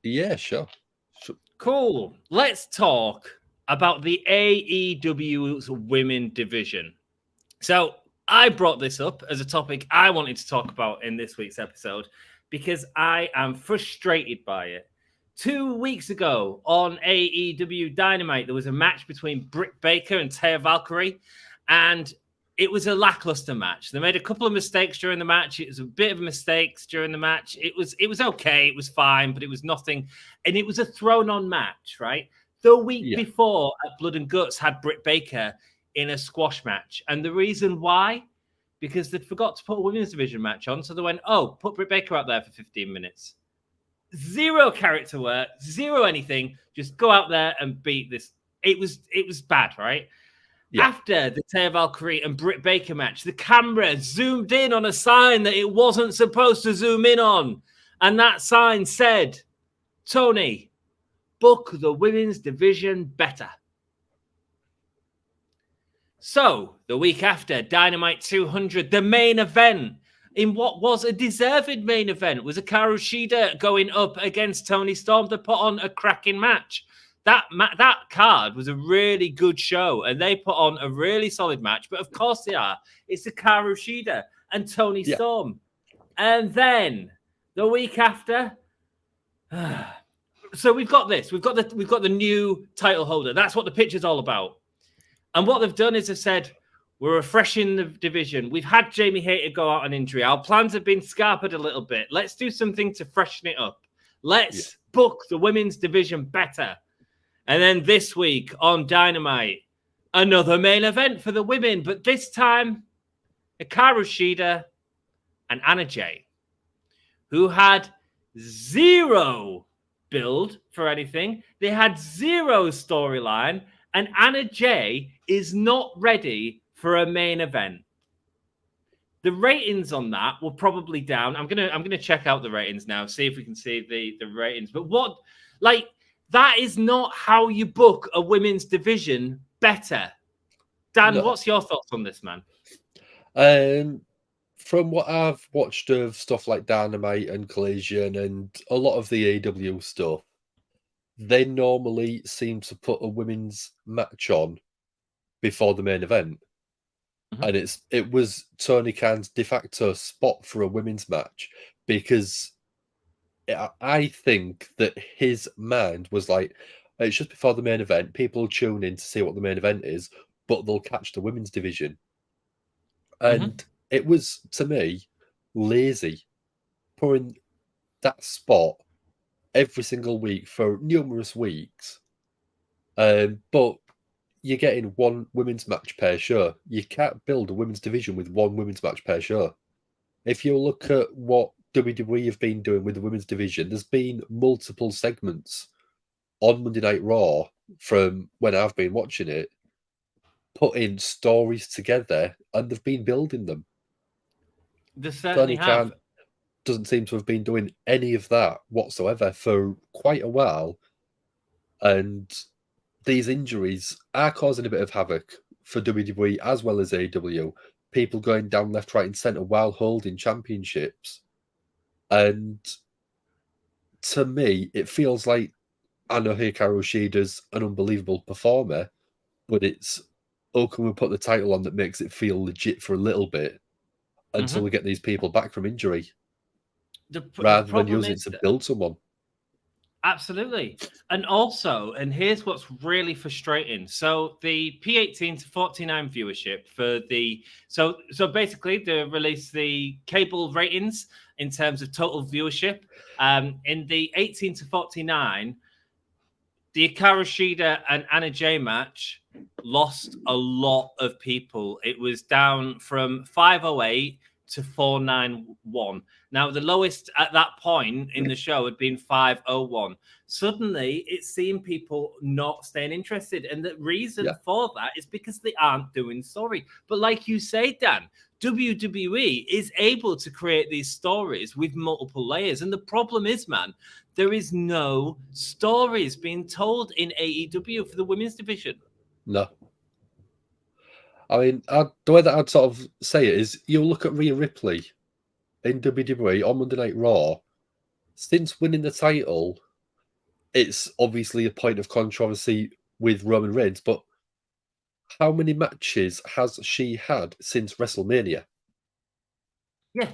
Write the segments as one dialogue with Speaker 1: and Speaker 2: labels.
Speaker 1: Yeah, sure.
Speaker 2: Cool. Let's talk about the AEW's women division. So I brought this up as a topic I wanted to talk about in this week's episode because I am frustrated by it. 2 weeks ago on AEW Dynamite, there was a match between Britt Baker and Taya Valkyrie, and it was a lackluster match. They made a couple of mistakes during the match. It was a bit of mistakes during the match. It was okay. It was fine, but it was nothing. And it was a thrown-on match, right? The week before at Blood and Guts had Britt Baker in a squash match. And the reason why? Because they forgot to put a women's division match on. So they went, oh, put Britt Baker out there for 15 minutes. Zero character work, zero anything. Just go out there and beat this. It was bad, right? Yeah. After the Taya Valkyrie and Britt Baker match, the camera zoomed in on a sign that it wasn't supposed to zoom in on. And that sign said, Tony, book the women's division better. So, the week after, Dynamite 200, the main event, in what was a deserved main event, was Hikaru Shida going up against Toni Storm to put on a cracking match. That card was a really good show, and they put on a really solid match. But of course they are. It's Hikaru Shida and Toni Storm. And then the week after, so we've got this. We've got the new title holder. That's what the picture's all about. And what they've done is they've said, we're refreshing the division. We've had Jamie Hayter go out on injury. Our plans have been scarpered a little bit. Let's do something to freshen it up. Let's book the women's division better. And then this week on Dynamite, another main event for the women. But this time, Hikaru Shida and Anna Jay, who had zero build for anything. They had zero storyline. And Anna Jay is not ready for a main event. The ratings on that were probably down. I'm gonna check out the ratings now, see if we can see the ratings. But that is not how you book a women's division better. Dan, what's your thoughts on this, man?
Speaker 1: From what I've watched of stuff like Dynamite and Collision and a lot of the AEW stuff, they normally seem to put a women's match on before the main event. Mm-hmm. And it was Tony Khan's de facto spot for a women's match because I think that his mind was like, it's just before the main event, people will tune in to see what the main event is, but they'll catch the women's division. And it was, to me, lazy, putting that spot every single week for numerous weeks. But you're getting one women's match per show. You can't build a women's division with one women's match per show. If you look at what WWE have been doing with the women's division, there's been multiple segments on Monday Night Raw from when I've been watching it, putting stories together, and they've been building them.
Speaker 2: They certainly have.
Speaker 1: Doesn't seem to have been doing any of that whatsoever for quite a while. And these injuries are causing a bit of havoc for WWE as well as AEW. People going down left, right, and centre while holding championships. And to me, it feels like, I know Hikaru Shida's an unbelievable performer, but it's, can we put the title on that makes it feel legit for a little bit until we get these people back from injury? Rather than using it to build someone.
Speaker 2: Absolutely. And also, and here's what's really frustrating. So the P18 to 49 viewership for the... So basically, they release the cable ratings in terms of total viewership. In the 18 to 49, the Hikaru Shida and Anna Jay match lost a lot of people. It was down from 508 to 491. Now, the lowest at that point in the show had been 501. Suddenly, it's seeing people not staying interested. And the reason for that is because they aren't doing story. But like you say, Dan, WWE is able to create these stories with multiple layers. And the problem is, man, there is no stories being told in AEW for the women's division.
Speaker 1: No. I mean, the way that I'd sort of say it is, you look at Rhea Ripley in WWE on Monday Night Raw. Since winning the title, it's obviously a point of controversy with Roman Reigns, but how many matches has she had since WrestleMania?
Speaker 2: Yeah,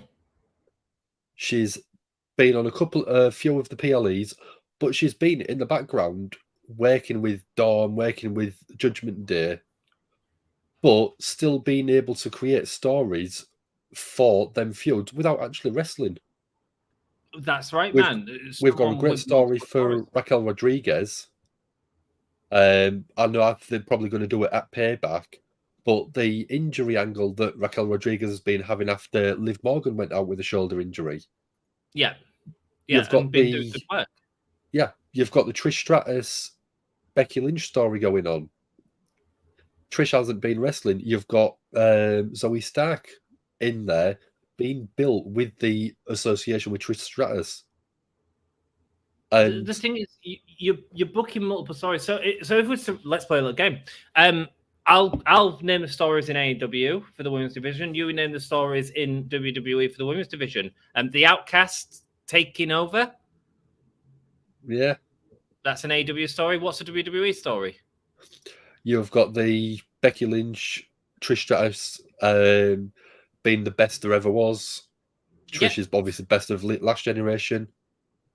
Speaker 1: She's been on a few of the PLEs, but she's been in the background working with Dawn, working with Judgment Day, but still being able to create stories for them feuds without actually wrestling.
Speaker 2: that's right,
Speaker 1: We've
Speaker 2: man.
Speaker 1: we've got a
Speaker 2: Someone
Speaker 1: great
Speaker 2: with
Speaker 1: story
Speaker 2: multiple
Speaker 1: for
Speaker 2: stories.
Speaker 1: Raquel Rodriguez. I know they're probably going to do it at Payback, but the injury angle that Raquel Rodriguez has been having after Liv Morgan went out with a shoulder injury.
Speaker 2: Yeah, yeah,
Speaker 1: You've
Speaker 2: and
Speaker 1: got
Speaker 2: been doing
Speaker 1: the
Speaker 2: good work.
Speaker 1: you've got the Trish Stratus Becky Lynch story going on. Trish hasn't been wrestling. You've got Zoe Stark in there being built with the association with Trish Stratus.
Speaker 2: The
Speaker 1: And
Speaker 2: thing is, you're booking multiple stories. So if we let's play a little game. I'll name the stories in AEW for the women's division. You name the stories in WWE for the women's division. The Outcasts taking over.
Speaker 1: yeah,
Speaker 2: That's an AEW story. What's a WWE story?
Speaker 1: you've got the Becky Lynch, Trish Stratus being the best there ever was.
Speaker 2: Yeah,
Speaker 1: Trish is obviously best of last generation.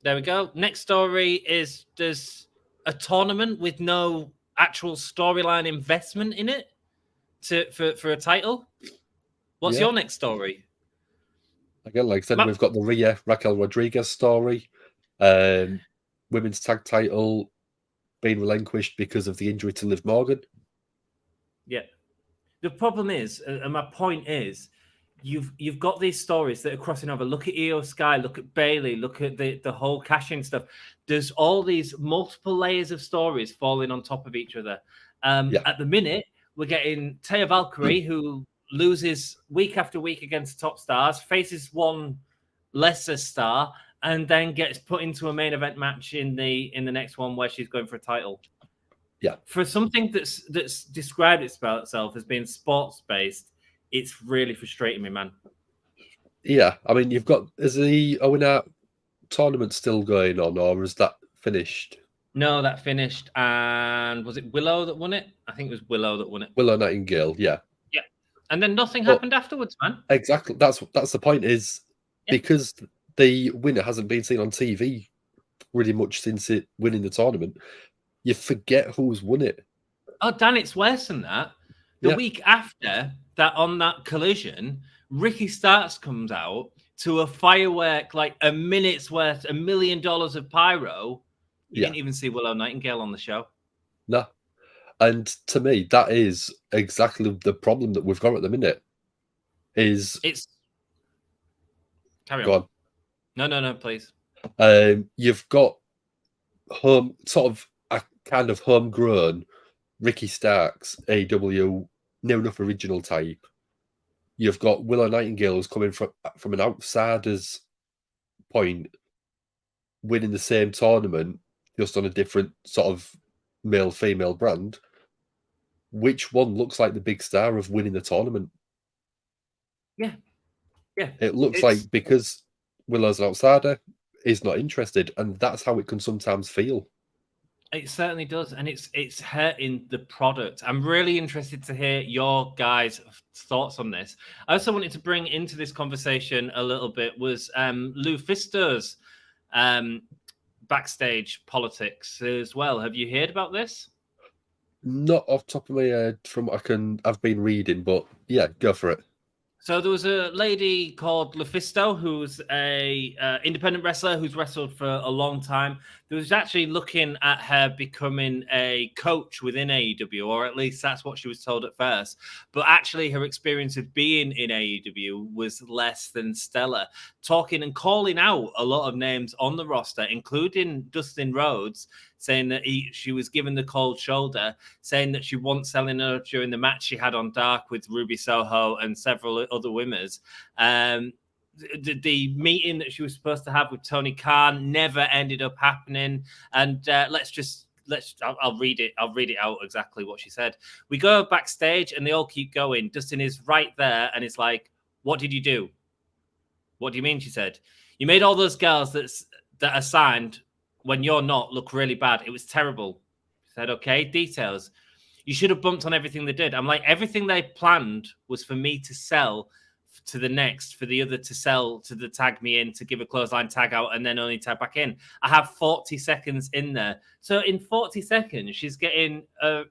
Speaker 2: there we go. Next story is there's a tournament with no actual storyline investment in it for a title. What's
Speaker 1: Yeah.
Speaker 2: your next story?
Speaker 1: Again, like I said, we've got the Rhea Raquel Rodriguez story. Um, women's tag title being relinquished because of the injury to Liv Morgan.
Speaker 2: Yeah. The problem is, and my point is, you've got these stories that are crossing over. Look at Io Sky, look at Bailey, look at the whole cash-in stuff. There's all these multiple layers of stories falling on top of each other.
Speaker 1: Yeah.
Speaker 2: At the minute, we're getting Taya Valkyrie, who loses week after week against top stars, faces one lesser star, and then gets put into a main event match in the next one where she's going for a title.
Speaker 1: Yeah.
Speaker 2: For something that's described itself as being sports based, it's really frustrating me, man.
Speaker 1: Yeah. I mean, is the Owen Hart tournament still going on, or is that finished?
Speaker 2: No, that finished, and was it Willow that won it? I think it was Willow that won it.
Speaker 1: Willow Nightingale, yeah.
Speaker 2: Yeah, and then nothing
Speaker 1: But
Speaker 2: happened afterwards, man.
Speaker 1: exactly, that's the point. Is
Speaker 2: Yeah.
Speaker 1: because the winner hasn't been seen on TV pretty much since it winning the tournament, you forget who's won it.
Speaker 2: Oh, Dan, it's worse than that. The
Speaker 1: Yeah.
Speaker 2: week after that, on that collision, Ricky Starks comes out to a firework like a minute's worth, $1 million of pyro. You didn't even see Willow Nightingale on the show.
Speaker 1: No. And to me, that is exactly the problem that we've got at the minute. Is
Speaker 2: It's carry
Speaker 1: go
Speaker 2: on. No, please.
Speaker 1: You've got sort of a kind of homegrown Ricky Starks, AEW, near enough original type. You've got Willow Nightingale who's coming from an outsider's point, winning the same tournament, just on a different sort of male female brand. Which one looks like the big star of winning the tournament?
Speaker 2: Yeah.
Speaker 1: It looks like because Willow's an outsider, he's not interested, and that's how it can sometimes feel.
Speaker 2: It certainly does, and it's hurting the product. I'm really interested to hear your guys' thoughts on this. I also wanted to bring into this conversation a little bit was Lufisto's backstage politics as well. Have you heard about this?
Speaker 1: Not off the top of my head from what I've been reading, but yeah, go for it.
Speaker 2: So there was a lady called Lufisto who's a independent wrestler who's wrestled for a long time. There was actually looking at her becoming a coach within AEW, or at least that's what she was told at first. But actually, her experience of being in AEW was less than stellar. Talking and calling out a lot of names on the roster, including Dustin Rhodes, saying that she was given the cold shoulder, saying that she wasn't selling her during the match she had on Dark with Ruby Soho and several other women's. The meeting that she was supposed to have with Tony Khan never ended up happening. And I'll read it. I'll read it out exactly what she said. We go backstage and they all keep going. Dustin is right there and it's like, what did you do? What do you mean? She said, you made all those girls that are signed when you're not, look really bad. It was terrible. He said, okay, details. You should have bumped on everything they did. I'm like, everything they planned was for me to sell to the next, for the other to sell, to the tag me in, to give a clothesline tag out, and then only tag back in. I have 40 seconds in there. So in 40 seconds, she's getting a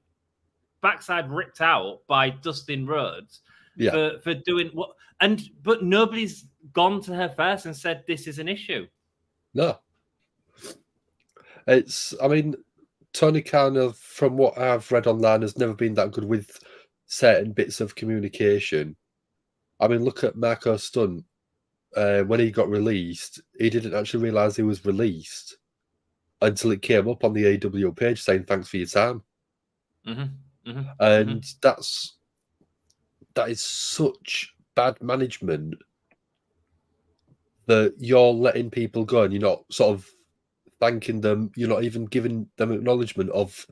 Speaker 2: backside ripped out by Dustin Rhodes for doing what. But nobody's gone to her first and said this is an issue.
Speaker 1: No. I mean, Tony Khan, from what I've read online, has never been that good with certain bits of communication. I mean, look at Marco Stunt. When he got released, he didn't actually realise he was released until it came up on the AEW page saying, thanks for your time. And that is such bad management that you're letting people go and you're not sort of thanking them. You're not even giving them acknowledgement of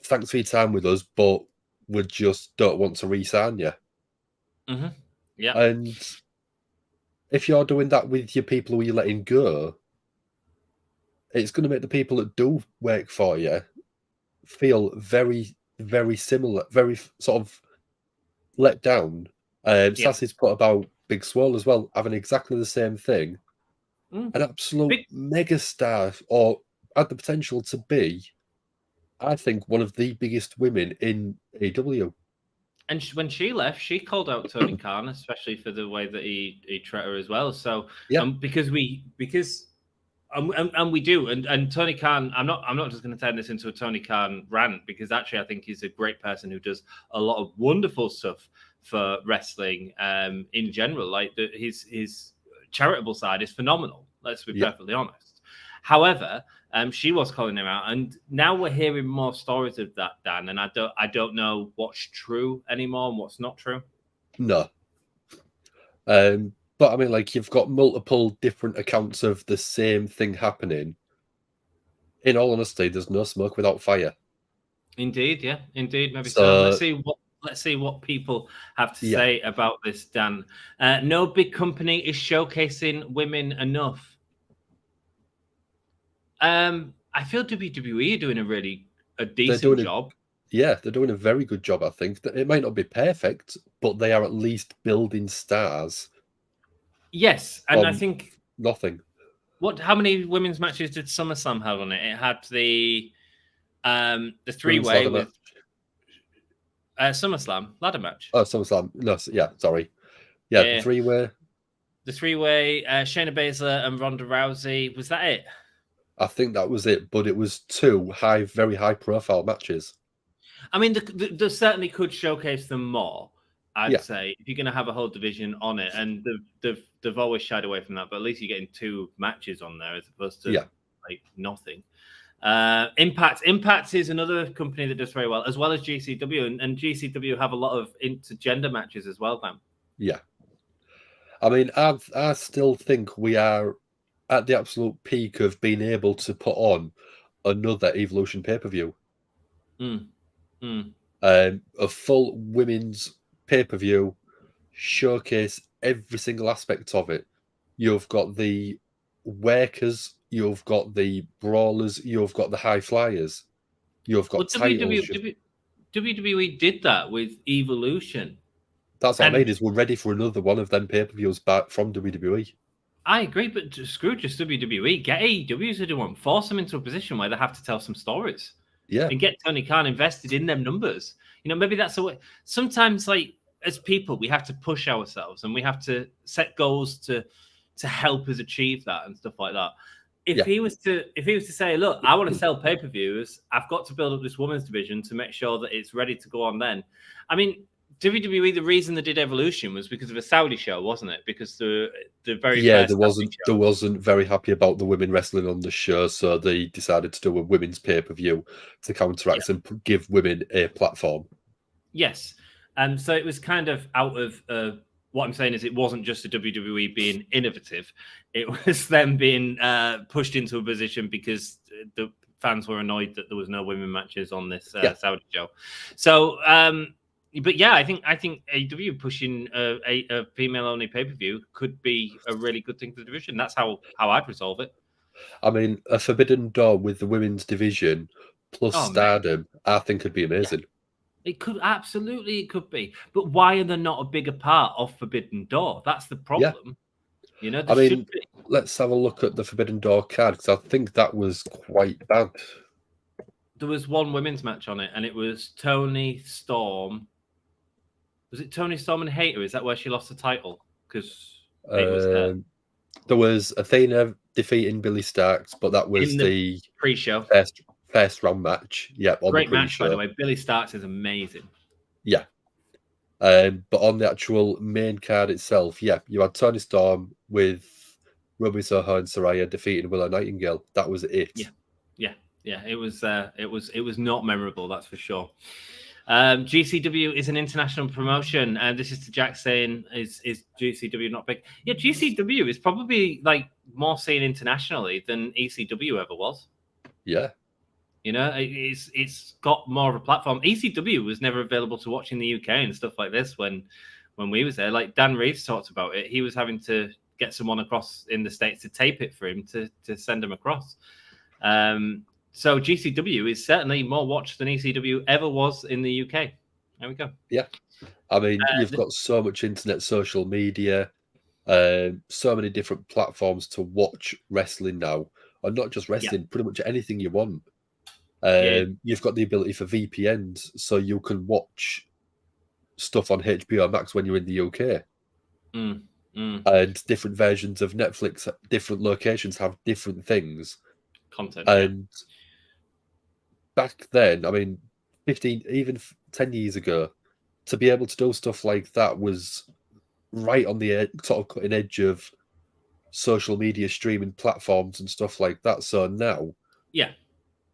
Speaker 1: thanks for your time with us, but we just don't want to re-sign you.
Speaker 2: Yeah.
Speaker 1: And if you're doing that with your people who you're letting go, it's going to make the people that do work for you feel very, very similar, very sort of let down. Sassy's put about Big Swole as well, having exactly the same thing. An absolute megastar, or had the potential to be, I think, one of the biggest women in AEW.
Speaker 2: And when she left, she called out Tony Khan, especially for the way that he treated her as well. So, because we do, and Tony Khan, I'm not just going to turn this into a Tony Khan rant, because actually I think he's a great person who does a lot of wonderful stuff for wrestling in general. Like his charitable side is phenomenal. Let's be perfectly honest. However, she was calling him out, and now we're hearing more stories of that, Dan. And I don't know what's true anymore and what's not true.
Speaker 1: No. But I mean, like, you've got multiple different accounts of the same thing happening. In all honesty, there's no smoke without fire.
Speaker 2: Indeed, yeah, indeed, maybe so. Let's see what people have to say about this, Dan. No big company is showcasing women enough. I feel WWE are doing a decent job.
Speaker 1: They're doing a very good job, I think. It might not be perfect, but they are at least building stars.
Speaker 2: Yes, and I think
Speaker 1: nothing.
Speaker 2: How many women's matches did SummerSlam have on it? It had the three-way with SummerSlam ladder match.
Speaker 1: Oh, SummerSlam. No, sorry. The three-way.
Speaker 2: The three-way, Shayna Baszler and Ronda Rousey. Was that it?
Speaker 1: I think that was it, but it was two very high-profile matches.
Speaker 2: I mean, they certainly could showcase them more. I'd say, if you're going to have a whole division on it, and they've always shied away from that, but at least you're getting two matches on there as opposed to like nothing. Impact is another company that does very well as GCW, and GCW have a lot of intergender matches as well, Dan.
Speaker 1: Yeah. I mean, I still think we are at the absolute peak of being able to put on another Evolution pay-per-view. A full women's pay-per-view, showcase every single aspect of it. You've got the workers, you've got the brawlers, you've got the high flyers, you've got titles.
Speaker 2: WWE did that with Evolution.
Speaker 1: That's what I mean, is we're ready for another one of them pay-per-views back from WWE.
Speaker 2: I agree, but screw just WWE. Get AEW to do one. Force them into a position where they have to tell some stories.
Speaker 1: Yeah.
Speaker 2: And get Tony Khan invested in them numbers. You know, maybe that's the way. Sometimes, like, as people, we have to push ourselves and we have to set goals to help us achieve that and stuff like that. If he was to say, look, I want to sell pay-per-views, I've got to build up this women's division to make sure that it's ready to go on then. I mean, WWE, the reason they did Evolution was because of a Saudi show, wasn't it? Because the very first
Speaker 1: there wasn't very happy about the women wrestling on the show, so they decided to do a women's pay-per-view to counteract and give women a platform.
Speaker 2: Yes, so it was kind of out of what I'm saying is it wasn't just the WWE being innovative; it was them being pushed into a position because the fans were annoyed that there was no women matches on this Saudi show. So. But yeah, I think AEW pushing a female only pay-per-view could be a really good thing for the division. That's how I'd resolve it.
Speaker 1: I mean, a Forbidden Door with the women's division plus
Speaker 2: Oh, mate.
Speaker 1: Stardom, I think could be
Speaker 2: Yeah.
Speaker 1: amazing.
Speaker 2: It could absolutely, it could be. But why are they not a bigger part of Forbidden Door? That's the
Speaker 1: Yeah.
Speaker 2: problem. You know,
Speaker 1: I
Speaker 2: there should
Speaker 1: mean,
Speaker 2: be.
Speaker 1: let's have a look at the Forbidden Door card because I think that was quite bad.
Speaker 2: There was one women's match on it, and it was Tony Storm. Was it Tony Storm and Hater? Is that where she lost the title? Because Hater was there
Speaker 1: There was Athena defeating Billy Starks, but that was
Speaker 2: in the
Speaker 1: the
Speaker 2: pre-show.
Speaker 1: first round match. Yeah, on
Speaker 2: Great
Speaker 1: the
Speaker 2: match, by the
Speaker 1: pre-show.
Speaker 2: way. Billy Starks is amazing.
Speaker 1: Yeah. But on the actual main card itself, yeah, you had Tony Storm with Ruby Soho and Saraya defeating Willow Nightingale. That was it.
Speaker 2: Yeah. It was not memorable, that's for sure. GCW is an international promotion, and this is to Jack saying, "Is GCW not big?" Yeah, GCW is probably like more seen internationally than ECW ever was.
Speaker 1: Yeah.
Speaker 2: You know, it's got more of a platform. ECW was never available to watch in the UK and stuff like this when we was there. Like Dan Reeves talked about it. He was having to get someone across in the States to tape it for him to send him across. So GCW is certainly more watched than ECW ever was in the UK. There we go.
Speaker 1: Yeah. I mean, you've got so much internet, social media, so many different platforms to watch wrestling now. And not just wrestling, pretty much anything you want. You've got the ability for VPNs, so you can watch stuff on HBO Max when you're in the UK. And different versions of Netflix, different locations have different things.
Speaker 2: Content.
Speaker 1: And back then, I mean, 15, even 10 years ago, to be able to do stuff like that was right on the sort of cutting edge of social media streaming platforms and stuff like that. So now,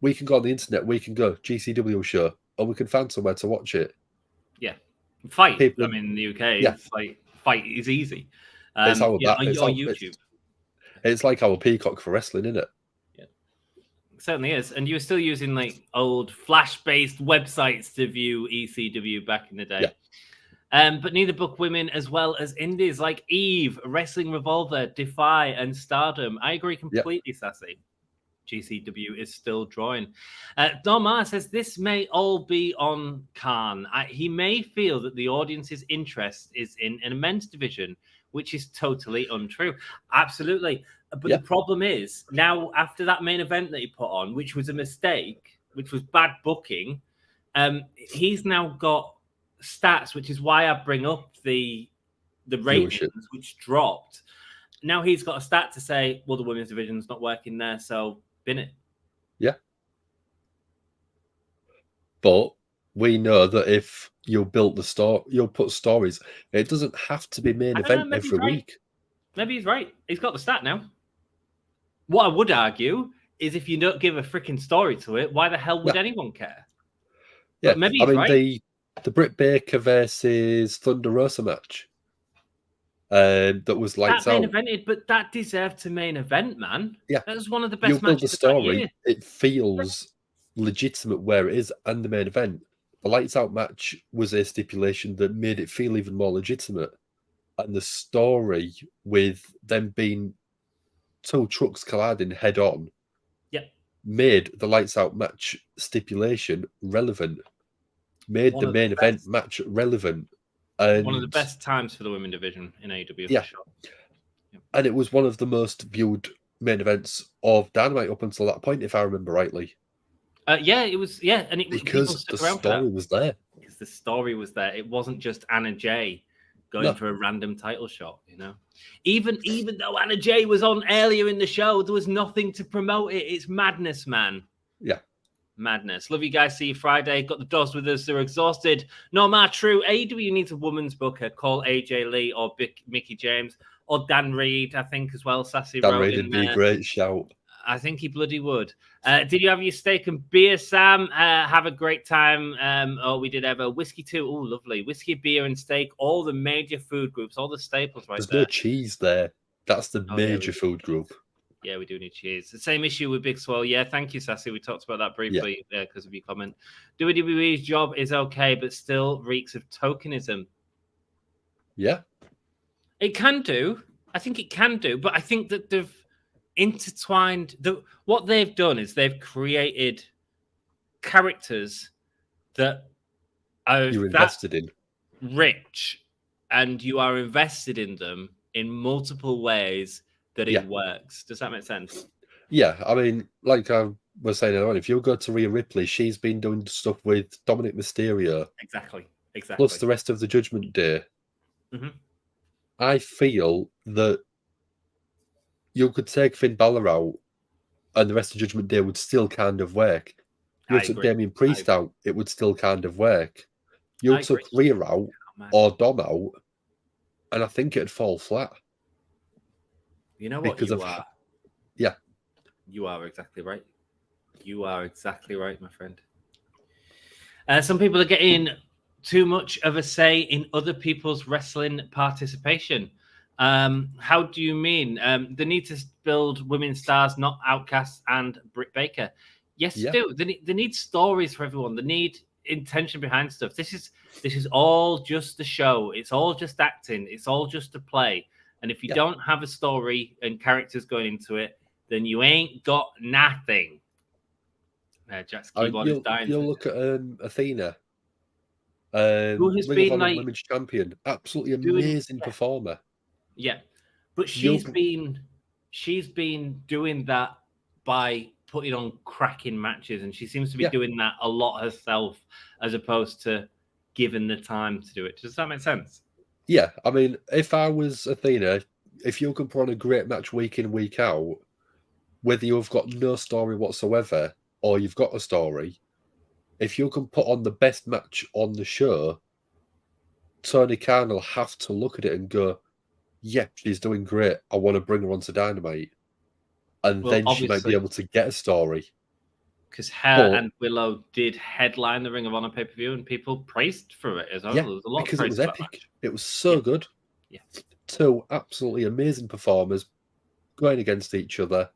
Speaker 1: we can go on the internet, we can go GCW show, and we can find somewhere to watch it.
Speaker 2: Yeah, fight. I mean, in the UK, fight is easy.
Speaker 1: It's our
Speaker 2: YouTube.
Speaker 1: It's like our Peacock for wrestling, isn't it?
Speaker 2: Yeah, it certainly is. And you were still using like old Flash-based websites to view ECW back in the day. But neither book women as well as indies like Eve, Wrestling Revolver, Defy, and Stardom. I agree completely, Sassy. GCW is still drawing. Domar says this may all be on Khan. He may feel that the audience's interest is in an men's division, which is totally untrue. Absolutely. But the problem is now after that main event that he put on, which was a mistake, which was bad booking, he's now got stats, which is why I bring up the ratings, which dropped. Now he's got a stat to say, well, the women's division's not working there, so bin it.
Speaker 1: Yeah. But we know that if you build the store, you'll put stories. It doesn't have to be main event every week.
Speaker 2: Maybe he's right. He's got the stat now. What I would argue is if you don't give a freaking story to it, why the hell would anyone care?
Speaker 1: Yeah,
Speaker 2: but maybe he's right.
Speaker 1: The Britt Baker versus Thunder Rosa match. That was lights
Speaker 2: that main
Speaker 1: out.
Speaker 2: Evented, but that deserved to main event, man.
Speaker 1: Yeah,
Speaker 2: that was one of the best matches.
Speaker 1: You build the story; it feels legitimate where it is, and the main event. The lights out match was a stipulation that made it feel even more legitimate, and the story with them being two trucks colliding head on, made the lights out match stipulation relevant. Made the main event match relevant. And
Speaker 2: one of the best times for the women division in AEW, for sure.
Speaker 1: And it was one of the most viewed main events of Dynamite up until that point, if I remember rightly.
Speaker 2: It was. Yeah, and
Speaker 1: because the story was there.
Speaker 2: Because the story was there. It wasn't just Anna Jay going for a random title shot. You know, even though Anna Jay was on earlier in the show, there was nothing to promote it. It's madness, man.
Speaker 1: Yeah.
Speaker 2: Madness. Love you guys. See you Friday. Got the dogs with us. They're exhausted. No, true. AEW needs a woman's booker. Call AJ Lee or Mickey James or Dan Reed, I think, as well. Sassy
Speaker 1: Dan Reed would be a great shout.
Speaker 2: I think he bloody would. Did you have your steak and beer, Sam? Have a great time. We did have a whiskey too. Oh, lovely. Whiskey, beer, and steak. All the major food groups, all the staples right there.
Speaker 1: There's no cheese there. That's the major food group.
Speaker 2: Yeah, we do need cheese. The same issue with Big Swell. Yeah, thank you, Sassy. We talked about that briefly because of your comment. WWE's job is okay, but still reeks of tokenism.
Speaker 1: Yeah.
Speaker 2: It can do. I think it can do, but I think that intertwined. What they've done is they've created characters that are
Speaker 1: You're
Speaker 2: that
Speaker 1: invested in.
Speaker 2: rich, and you are invested in them in multiple ways that it
Speaker 1: Yeah.
Speaker 2: works. Does that make sense?
Speaker 1: Yeah, I mean, like I was saying earlier on, if you go to Rhea Ripley, she's been doing stuff with Dominic Mysterio,
Speaker 2: Exactly.
Speaker 1: plus
Speaker 2: Exactly.
Speaker 1: the rest of the Judgment Day.
Speaker 2: Mhm.
Speaker 1: I feel that you could take Finn Balor out and the rest of Judgment Day would still kind of work. You
Speaker 2: I
Speaker 1: took
Speaker 2: agree.
Speaker 1: Damien
Speaker 2: I
Speaker 1: Priest
Speaker 2: agree.
Speaker 1: out, it would still kind of work. You
Speaker 2: I agree.
Speaker 1: took Rhea out
Speaker 2: Oh, man.
Speaker 1: or Dom out, and I think it'd fall flat
Speaker 2: You know what?
Speaker 1: because of yeah,
Speaker 2: You are exactly right. You are exactly right, my friend. Some people are getting too much of a say in other people's wrestling participation. How do you mean? They need to build women stars, not outcasts and Britt Baker. Yes,
Speaker 1: yeah.
Speaker 2: they do. They need stories for everyone. They need intention behind stuff. This is all just the show. It's all just acting. It's all just a play. And if you
Speaker 1: Yeah.
Speaker 2: don't have a story and characters going into it, then you ain't got nothing. Jack's
Speaker 1: I mean,
Speaker 2: keyboard is dying.
Speaker 1: you'll look at Athena,
Speaker 2: Who has
Speaker 1: Ring of
Speaker 2: been
Speaker 1: Honor
Speaker 2: like
Speaker 1: Women's Champion, absolutely
Speaker 2: doing
Speaker 1: amazing performer.
Speaker 2: yeah, but
Speaker 1: You'll
Speaker 2: she's been doing that by putting on cracking matches, and she seems to be
Speaker 1: yeah,
Speaker 2: doing that a lot herself, as opposed to given the time to do it. Does that make sense?
Speaker 1: yeah. I mean, if I was Athena, if you can put on a great match week in, week out, whether you've got no story whatsoever or you've got a story, if you can put on the best match on the show, Tony Khan will have to look at it and go, yeah, she's doing great. I want to bring her onto Dynamite. And
Speaker 2: Well,
Speaker 1: then she might be
Speaker 2: obviously,
Speaker 1: able to get a story.
Speaker 2: because her
Speaker 1: But
Speaker 2: and Willow did headline the Ring of Honor pay per view, and people praised for it as well.
Speaker 1: yeah,
Speaker 2: There was a lot of
Speaker 1: because it
Speaker 2: praise
Speaker 1: was
Speaker 2: for that
Speaker 1: epic.
Speaker 2: match.
Speaker 1: It was so
Speaker 2: Yeah,
Speaker 1: good.
Speaker 2: yeah.
Speaker 1: Two absolutely amazing performers going against each other.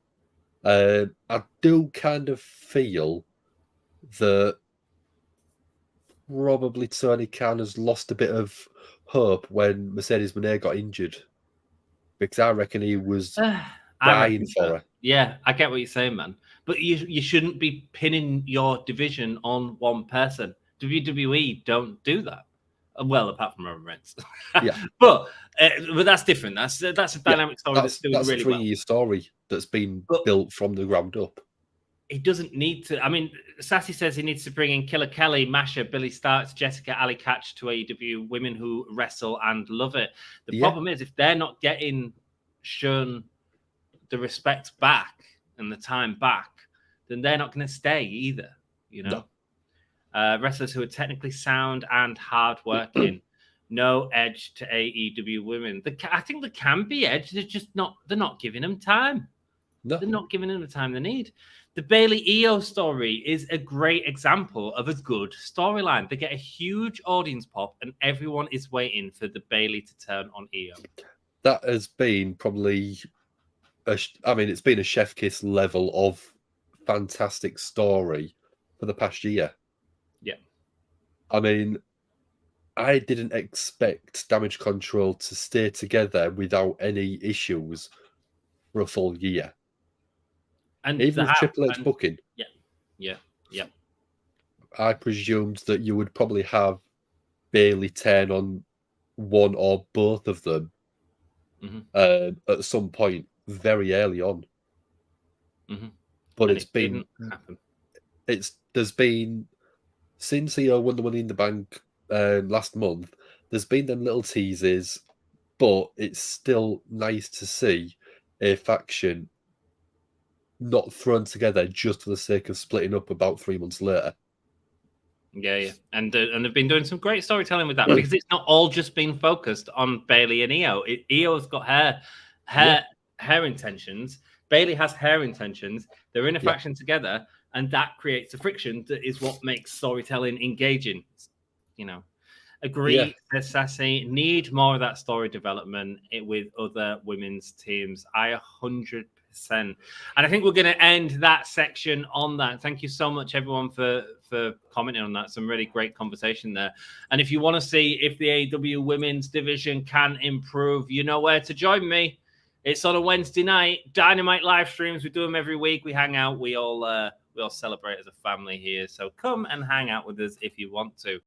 Speaker 1: I do kind of feel that probably Tony Khan has lost a bit of hope when Mercedes Moné got injured because I reckon he was
Speaker 2: I
Speaker 1: dying
Speaker 2: reckon
Speaker 1: for
Speaker 2: so.
Speaker 1: her.
Speaker 2: Yeah, I get what you're saying, man. But you shouldn't be pinning your division on one person. WWE don't do that. Well, apart from Roman Reigns.
Speaker 1: Yeah,
Speaker 2: but that's different. That's a
Speaker 1: yeah.
Speaker 2: dynamic story that's doing
Speaker 1: That's a
Speaker 2: really well.
Speaker 1: 3-year story that's been
Speaker 2: But
Speaker 1: built from the ground up.
Speaker 2: he doesn't need to. I mean, Sassy says he needs to bring in Killer Kelly, Masha, Billy Starks, Jessica, Ali Catch to AEW, women who wrestle and love it. The
Speaker 1: Yeah,
Speaker 2: problem is if they're not getting shown the respect back and the time back, then they're not going to stay either. You know, wrestlers who are technically sound and hardworking. No edge to AEW women. I think there can be edge. They're just not. They're not giving them time.
Speaker 1: no,
Speaker 2: They're not giving them the time they need. The Bailey Io story is a great example of a good storyline. They get a huge audience pop, and everyone is waiting for the Bailey to turn on Io.
Speaker 1: that has been probably I mean, it's been a chef kiss level of fantastic story for the past year.
Speaker 2: Yeah.
Speaker 1: I mean, I didn't expect Damage Control to stay together without any issues for a full year.
Speaker 2: And
Speaker 1: Even
Speaker 2: they
Speaker 1: with
Speaker 2: have.
Speaker 1: Triple H
Speaker 2: And
Speaker 1: booking,
Speaker 2: yeah.
Speaker 1: I presumed that you would probably have Bailey turn on one or both of them at some point very early on. But
Speaker 2: And
Speaker 1: it's
Speaker 2: it
Speaker 1: been
Speaker 2: didn't happen.
Speaker 1: there's been since he won the Money in the Bank last month. There's been them little teases, but it's still nice to see a faction not thrown together just for the sake of splitting up about 3 months later.
Speaker 2: Yeah. And they've been doing some great storytelling with that because it's not all just been focused on Bailey and Io. Io's got her intentions. Bailey has her intentions. They're in a faction together, and that creates a friction that is what makes storytelling engaging. You know, agree, says Sassy. Need more of that story development with other women's teams. I 100%. And I think we're going to end that section on that. Thank you so much, everyone, for commenting on that. Some really great conversation there. And if you want to see if the AEW women's division can improve, you know where to join me. It's on a Wednesday night. Dynamite live streams. We do them every week. We hang out. We all celebrate as a family here. So come and hang out with us if you want to.